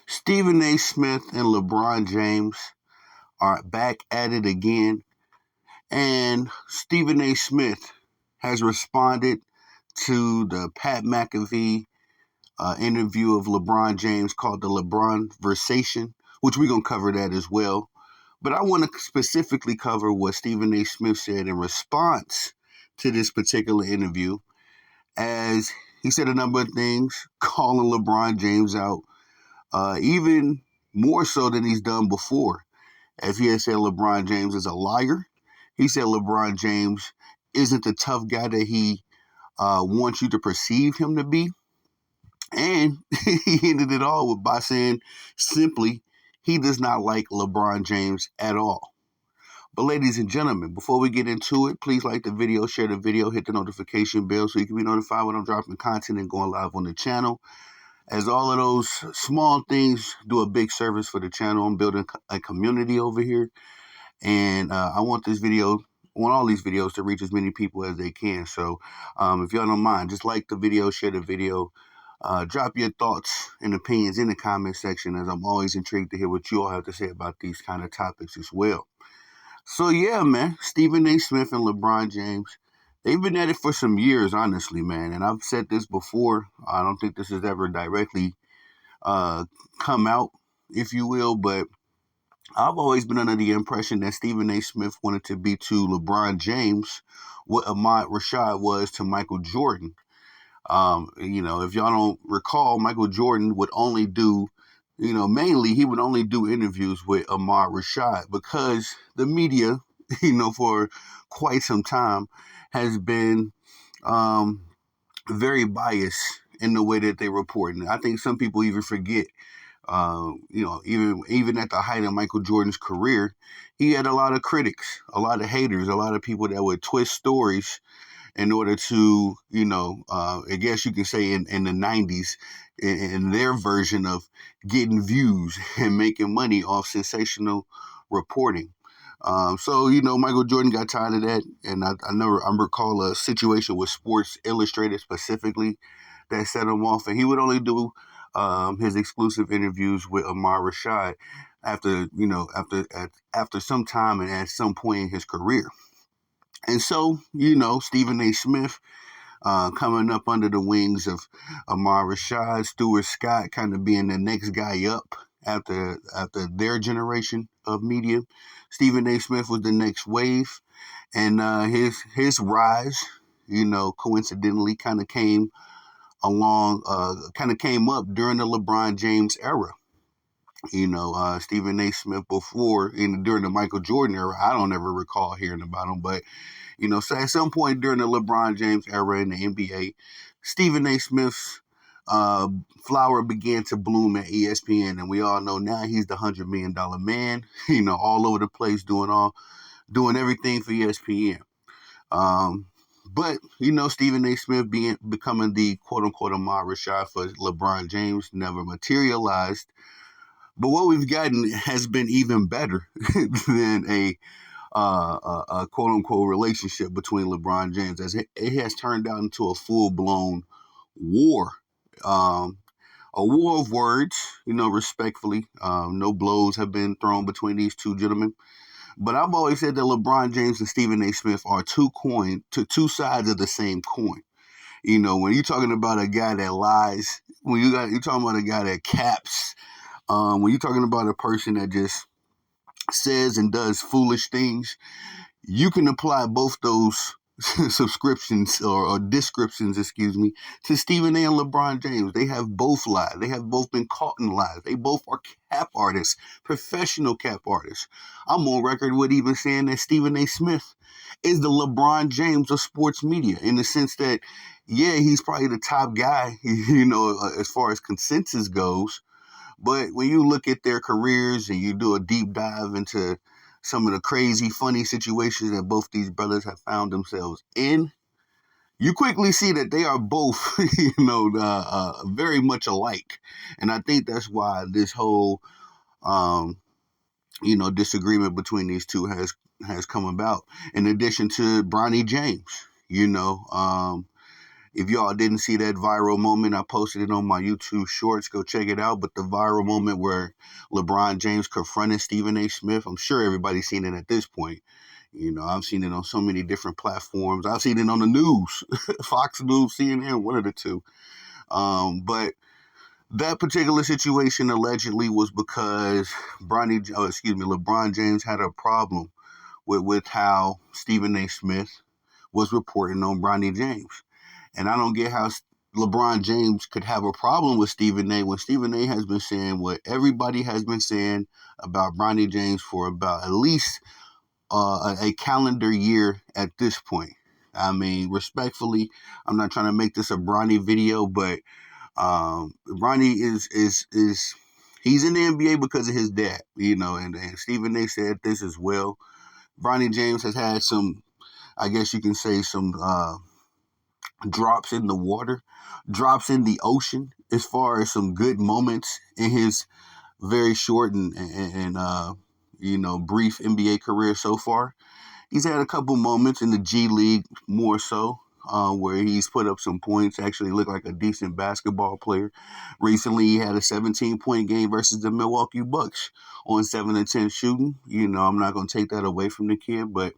Stephen A. Smith and LeBron James are back at it again. And Stephen A. Smith has responded to the Pat McAfee interview of LeBron James called the LeBron Versation, which we're going to cover that as well. But I want to specifically cover what Stephen A. Smith said in response to this particular interview, as he said a number of things, calling LeBron James out, even more so than he's done before. As he has said, LeBron James is a liar. He said LeBron James isn't the tough guy that he wants you to perceive him to be. And he ended it all by saying simply, he does not like LeBron James at all. But ladies and gentlemen, before we get into it, please like the video, share the video, hit the notification bell so you can be notified when I'm dropping content and going live on the channel. As all of those small things do a big service for the channel. I'm building a community over here. And I want all these videos to reach as many people as they can. So if y'all don't mind, just like the video, share the video, drop your thoughts and opinions in the comment section, as I'm always intrigued to hear what you all have to say about these kind of topics as well. So yeah, man, Stephen A. Smith and LeBron James, they've been at it for some years, honestly, man. And I've said this before. I don't think this has ever directly come out, if you will, but I've always been under the impression that Stephen A. Smith wanted to be to LeBron James what Ahmad Rashad was to Michael Jordan. If y'all don't recall, Michael Jordan would only do, mainly he would only do interviews with Ahmad Rashad because the media, for quite some time has been um, very biased in the way that they report. And I think some people even forget even at the height of Michael Jordan's career, he had a lot of critics, a lot of haters, a lot of people that would twist stories in order to, I guess you can say in the 90s, in their version of getting views and making money off sensational reporting. Michael Jordan got tired of that. And I recall a situation with Sports Illustrated specifically that set him off. And he would only do his exclusive interviews with Amar Rashad after some time and at some point in his career. And so, Stephen A. Smith coming up under the wings of Amar Rashad, Stuart Scott kind of being the next guy up after their generation of media. Stephen A. Smith was the next wave, and his rise, coincidentally kind of came up during the LeBron James era. Stephen A. Smith during the Michael Jordan era, I don't ever recall hearing about him, but so at some point during the LeBron James era in the NBA, Stephen A. Smith's flower began to bloom at ESPN, and we all know now he's the $100 million man. All over the place doing everything for ESPN. But Stephen A. Smith becoming the quote unquote Ahmad Rashad for LeBron James never materialized. But what we've gotten has been even better than a quote unquote relationship between LeBron James, as it has turned out into a full blown war. Um, a war of words, respectfully. No blows have been thrown between these two gentlemen. But I've always said that LeBron James and Stephen A. Smith are two sides of the same coin. When you're talking about a guy that lies, you're talking about a guy that caps, when you're talking about a person that just says and does foolish things, you can apply both those subscriptions or descriptions, to Stephen A. and LeBron James. They have both lied. They have both been caught in lies. They both are cap artists, professional cap artists. I'm on record with even saying that Stephen A. Smith is the LeBron James of sports media, in the sense that, yeah, he's probably the top guy, as far as consensus goes. But when you look at their careers and you do a deep dive into some of the crazy, funny situations that both these brothers have found themselves in, you quickly see that they are both, very much alike. And I think that's why this whole, disagreement between these two has come about. In addition to Bronny James, If y'all didn't see that viral moment, I posted it on my YouTube shorts. Go check it out. But the viral moment where LeBron James confronted Stephen A. Smith, I'm sure everybody's seen it at this point. I've seen it on so many different platforms. I've seen it on the news, Fox News, CNN, one of the two. But that particular situation allegedly was because LeBron James had a problem with how Stephen A. Smith was reporting on Bronny James. And I don't get how LeBron James could have a problem with Stephen A. when Stephen A. has been saying what everybody has been saying about Bronny James for about at least a calendar year at this point. I mean, respectfully, I'm not trying to make this a Bronny video, but Bronny is he's in the NBA because of his dad, and Stephen A. said this as well. Bronny James has had some, I guess you can say, some drops in the water, drops in the ocean, as far as some good moments in his very short and brief NBA career so far. He's had a couple moments in the G League, more so, where he's put up some points, actually looked like a decent basketball player. Recently, he had a 17-point game versus the Milwaukee Bucks on 7 of 10 shooting. I'm not going to take that away from the kid, but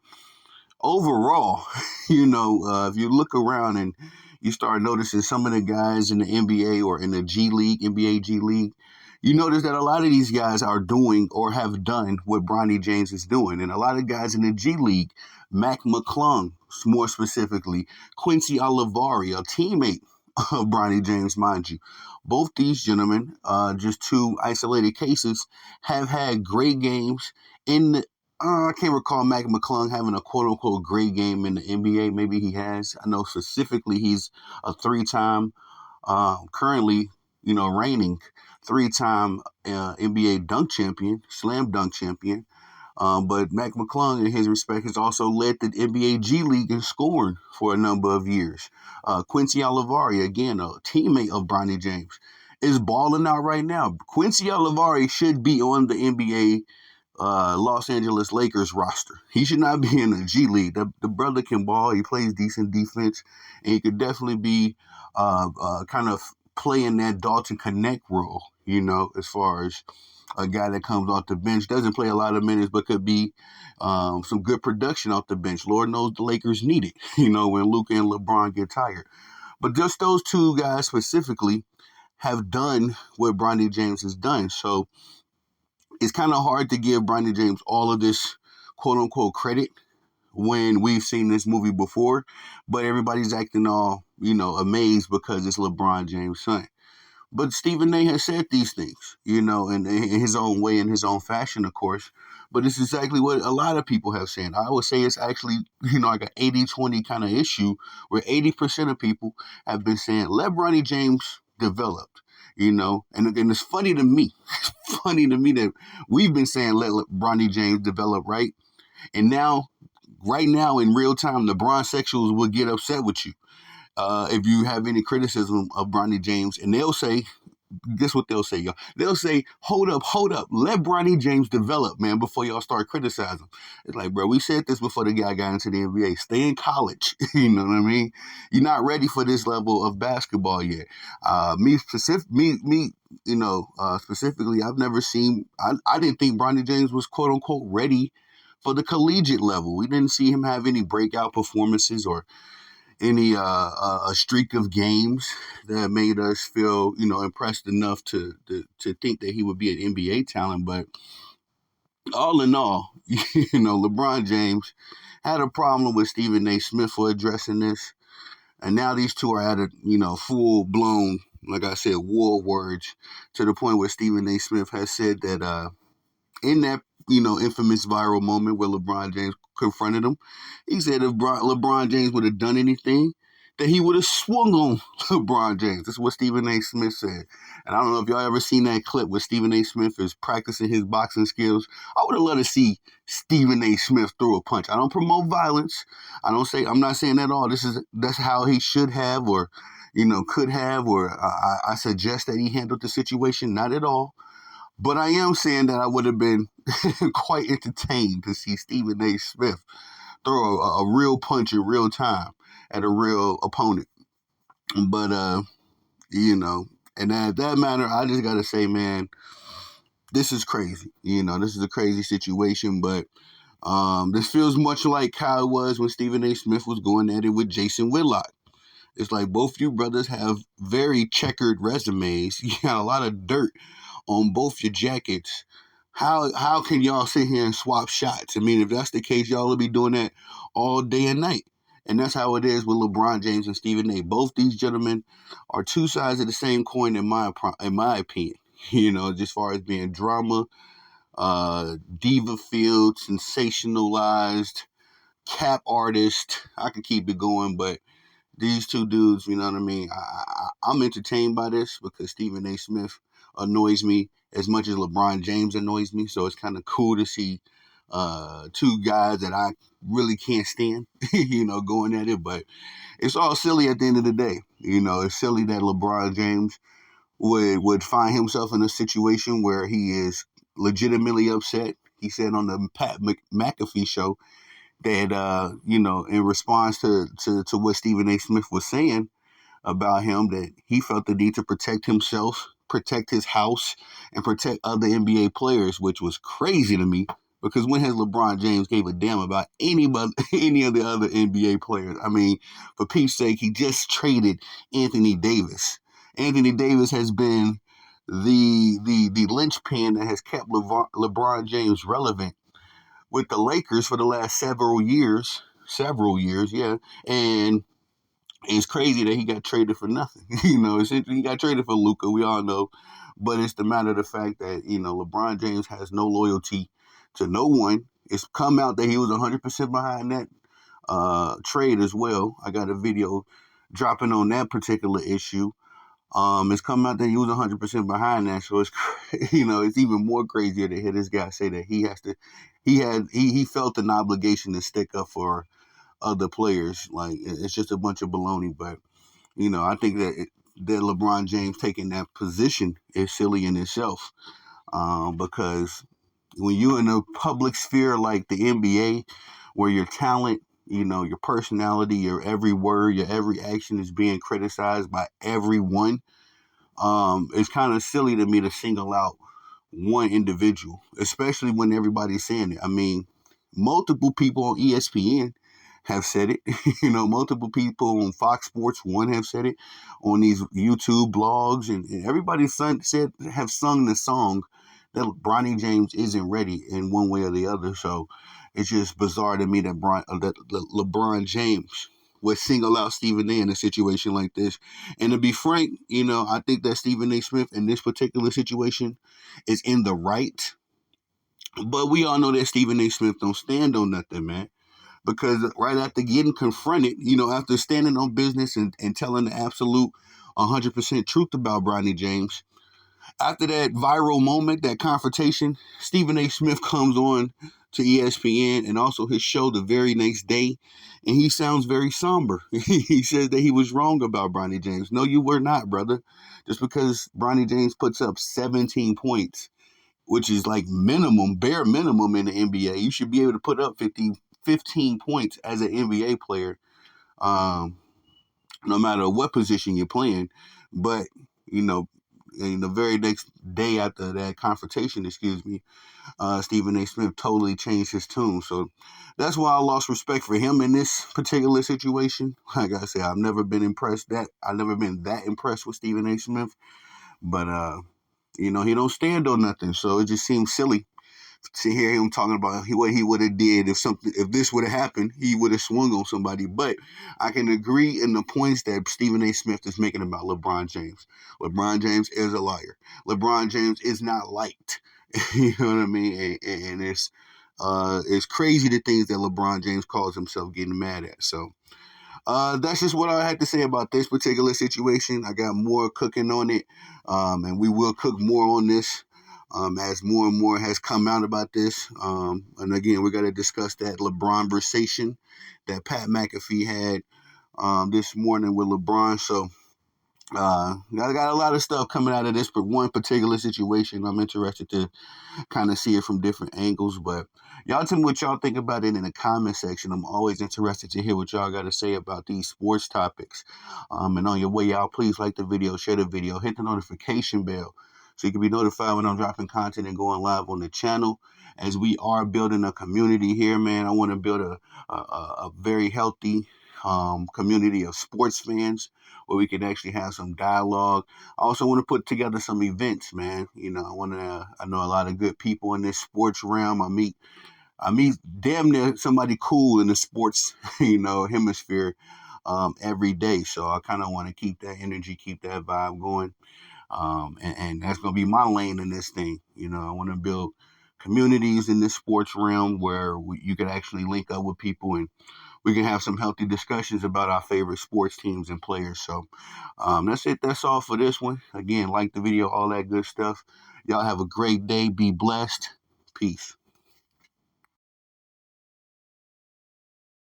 overall, if you look around and you start noticing some of the guys in the NBA or in the G League, NBA G League, you notice that a lot of these guys are doing or have done what Bronny James is doing. And a lot of guys in the G League, Mac McClung, more specifically, Quincy Olivari, a teammate of Bronny James, mind you. Both these gentlemen, just two isolated cases, have had great games in the I can't recall Mac McClung having a quote-unquote great game in the NBA. Maybe he has. I know specifically he's a three-time, currently, reigning three-time NBA dunk champion, slam dunk champion. But Mac McClung, in his respect, has also led the NBA G League in scoring for a number of years. Quincy Olivari, again, a teammate of Bronny James, is balling out right now. Quincy Olivari should be on the NBA Los Angeles Lakers roster. He should not be in the G League. The brother can ball. He plays decent defense, and he could definitely be kind of playing that Dalton Connect role, as far as a guy that comes off the bench, doesn't play a lot of minutes, but could be some good production off the bench. Lord knows the Lakers need it, when Luka and LeBron get tired. But just those two guys specifically have done what Bronny James has done. So it's kind of hard to give Bronny James all of this quote unquote credit when we've seen this movie before, but everybody's acting all, amazed because it's LeBron James' son. But Stephen A. has said these things, in his own way, in his own fashion, of course. But it's exactly what a lot of people have said. I would say it's actually, like an 80-20 kind of issue where 80% of people have been saying, let Bronny James develop. And it's funny to me. It's funny to me that we've been saying let Bronny James develop, right? And now, right now, in real time, the Bronsexuals will get upset with you if you have any criticism of Bronny James, and they'll say, guess what they'll say, y'all? They'll say, hold up, let Bronny James develop, man, before y'all start criticizing. It's like, bro, we said this before the guy got into the NBA. Stay in college, you know what I mean? You're not ready for this level of basketball yet. Specifically, I've never seen, I didn't think Bronny James was quote unquote ready for the collegiate level. We didn't see him have any breakout performances or any a streak of games that made us feel impressed enough to think that he would be an NBA talent. But all in all, LeBron James had a problem with Stephen A. Smith for addressing this, and now these two are at a full blown, like I said, war words, to the point where Stephen A. Smith has said that in that infamous viral moment where LeBron James confronted him, he said if LeBron James would have done anything, that he would have swung on LeBron James. That's what Stephen A. Smith said. And I don't know if y'all ever seen that clip where Stephen A. Smith is practicing his boxing skills. I would have loved to see Stephen A. Smith throw a punch. I don't promote violence. I'm not saying at all. That's how he should have or could have, or I suggest that he handled the situation. Not at all. But I am saying that I would have been quite entertained to see Stephen A. Smith throw a real punch in real time at a real opponent. But you know, and at that matter, I just gotta say, man, this is crazy. You know, this is a crazy situation, but this feels much like how it was when Stephen A. Smith was going at it with Jason Whitlock. It's like both you brothers have very checkered resumes. You got a lot of dirt on both your jackets. How can y'all sit here and swap shots? I mean, if that's the case, y'all will be doing that all day and night. And that's how it is with LeBron James and Stephen A. Both these gentlemen are two sides of the same coin in my opinion. You know, just as far as being drama, diva field, sensationalized, cap artist. I could keep it going, but these two dudes, you know what I mean? I'm entertained by this because Stephen A. Smith annoys me as much as LeBron James annoys me. So it's kind of cool to see two guys that I really can't stand, you know, going at it. But it's all silly at the end of the day. You know, it's silly that LeBron James would find himself in a situation where he is legitimately upset. He said on the Pat McAfee show that you know, in response to what Stephen A. Smith was saying about him, that he felt the need to protect himself, protect his house, and protect other NBA players, which was crazy to me. Because when has LeBron James gave a damn about anybody, any of the other NBA players? I mean, for Pete's sake, he just traded Anthony Davis. Anthony Davis has been the linchpin that has kept LeBron James relevant with the Lakers for the last several years, yeah. And it's crazy that he got traded for nothing. You know, essentially he got traded for Luka, we all know. But it's the matter of the fact that, you know, LeBron James has no loyalty to no one. It's come out that he was 100% behind that trade as well. I got a video dropping on that particular issue. It's come out that he was 100% behind that, so it's you know, it's even more crazier to hear this guy say that he felt an obligation to stick up for other players. Like it's just a bunch of baloney. But you know, I think that LeBron James taking that position is silly in itself, because when you're in a public sphere like the NBA, where your talent, you know, your personality, your every word, your every action is being criticized by everyone, it's kind of silly to me to single out one individual, especially when everybody's saying it. I mean, multiple people on ESPN have said it. You know, multiple people on Fox Sports One have said it, on these YouTube blogs, and everybody have sung the song that Bronny James isn't ready in one way or the other. So it's just bizarre to me that LeBron James would single out Stephen A in a situation like this. And to be frank, you know, I think that Stephen A. Smith in this particular situation is in the right. But we all know that Stephen A. Smith don't stand on nothing, man. Because right after getting confronted, you know, after standing on business and telling the absolute 100% truth about Bronny James, after that viral moment, that confrontation, Stephen A. Smith comes on to ESPN and also his show the very next day, and he sounds very somber. He says that he was wrong about Bronny James. No, you were not, brother. Just because Bronny James puts up 17 points, which is like minimum, bare minimum in the NBA, you should be able to put up 15 points as an NBA player, um, no matter what position you're playing. But, you know, in the very next day after that confrontation, Stephen A. Smith totally changed his tune. So that's why I lost respect for him in this particular situation. Like I said, I've never been that impressed with Stephen A. Smith. But you know, he don't stand on nothing. So it just seems silly to hear him talking about what he would have did if this would have happened, he would have swung on somebody. But I can agree in the points that Stephen A. Smith is making about LeBron James. LeBron James is a liar. LeBron James is not liked. You know what I mean? And it's crazy the things that LeBron James calls himself getting mad at. So that's just what I had to say about this particular situation. I got more cooking on it, and we will cook more on this as more and more has come out about this. And again, we got to discuss that LeBron conversation that Pat McAfee had this morning with LeBron. So I got a lot of stuff coming out of this, but one particular situation I'm interested to kind of see it from different angles. But y'all tell me what y'all think about it in the comment section. I'm always interested to hear what y'all got to say about these sports topics. And on your way out, please like the video, share the video, hit the notification bell so you can be notified when I'm dropping content and going live on the channel. As we are building a community here, man, I want to build a very healthy community of sports fans where we can actually have some dialogue. I also want to put together some events, man. You know, I know a lot of good people in this sports realm. I meet damn near somebody cool in the sports, hemisphere every day. So I kind of want to keep that energy, keep that vibe going. And that's going to be my lane in this thing. I want to build communities in this sports realm where you can actually link up with people and we can have some healthy discussions about our favorite sports teams and players. So that's it. That's all for this one. Again, like the video, all that good stuff. Y'all have a great day. Be blessed. Peace.